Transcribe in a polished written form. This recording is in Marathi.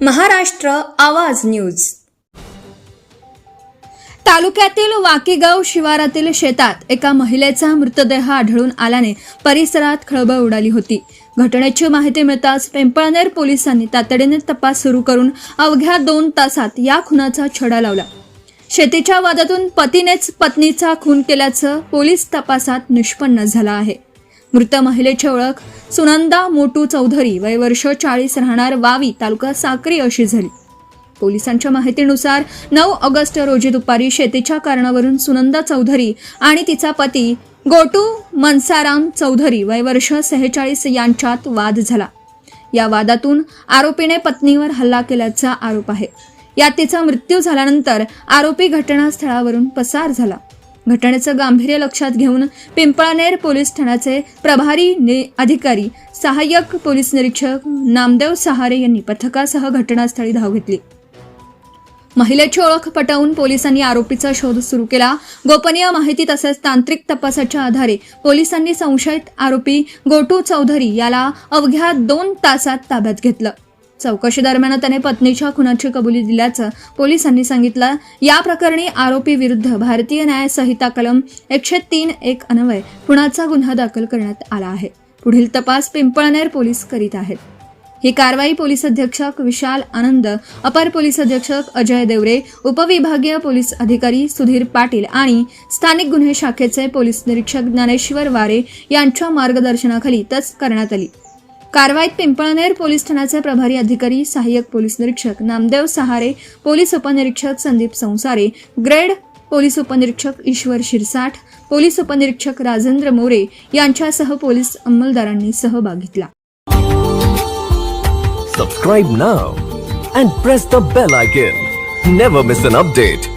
महाराष्ट्र आवाज न्यूज. तालुक्यातील वाकीगाव शिवारातील शेतात एका महिलेचा मृतदेह आढळून आल्याने परिसरात खळबळ उडाली होती. घटनेची माहिती मिळताच पिंपळनेर पोलिसांनी तातडीने तपास सुरू करून अवघ्या 2 तासात या खुनाचा छडा लावला. शेतीच्या वादातून पतीनेच पत्नीचा खून केल्याचं पोलीस तपासात निष्पन्न झालं आहे. मृत महिलेची ओळख सुनंदा मोटू चौधरी, वय वर्ष 40, राहणार वावी, तालुका साक्री अशी झाली. पोलिसांच्या माहितीनुसार 9 ऑगस्ट रोजी दुपारी शेतीच्या कारणावरून सुनंदा चौधरी आणि तिचा पती गोटू मनसाराम चौधरी, वय वर्ष 46 यांच्यात वाद झाला. या वादातून आरोपीने पत्नीवर हल्ला केल्याचा आरोप आहे. यात तिचा मृत्यू झाल्यानंतर आरोपी घटनास्थळावरून पसार झाला. घटनेचं गांभीर्य लक्षात घेऊन पिंपळनेर पोलीस ठाण्याचे प्रभारी अधिकारी सहाय्यक पोलीस निरीक्षक नामदेव सहारे यांनी पथकासह घटनास्थळी धाव घेतली. महिलेची ओळख पटवून पोलिसांनी आरोपीचा शोध सुरू केला. गोपनीय माहिती तसेच तांत्रिक तपासाच्या आधारे पोलिसांनी संशयित आरोपी गोटू चौधरी याला अवघ्या 2 तासात ताब्यात घेतलं. चौकशी दरम्यान त्याने पत्नीच्या खुनाची कबुली दिल्याचं पोलिसांनी सांगितलं. या प्रकरणी आरोपी विरुद्ध भारतीय न्याय संहिता कलम 103(1) अन्वये खुनाचा गुन्हा दाखल करण्यात आला आहे. पुढील तपास पिंपळनेर पोलीस करीत आहेत. ही कारवाई पोलीस अधीक्षक विशाल आनंद, अपर पोलीस अधीक्षक अजय देवरे, उपविभागीय पोलीस अधिकारी सुधीर पाटील आणि स्थानिक गुन्हे शाखेचे पोलीस निरीक्षक ज्ञानेश्वर वारे यांच्या मार्गदर्शनाखाली करण्यात आली. कारवाईत पिंपळनेर पोलीस ठाण्याचे प्रभारी अधिकारी सहाय्यक पोलीस निरीक्षक नामदेव सहारे, पोलीस उपनिरीक्षक संदीप संसारे, ग्रेड पोलीस उपनिरीक्षक ईश्वर शिरसाठ, पोलीस उपनिरीक्षक राजेंद्र मोरे यांच्यासह पोलीस अंमलदारांनी सहभाग घेतला. Subscribe now and press the bell icon. Never miss an update.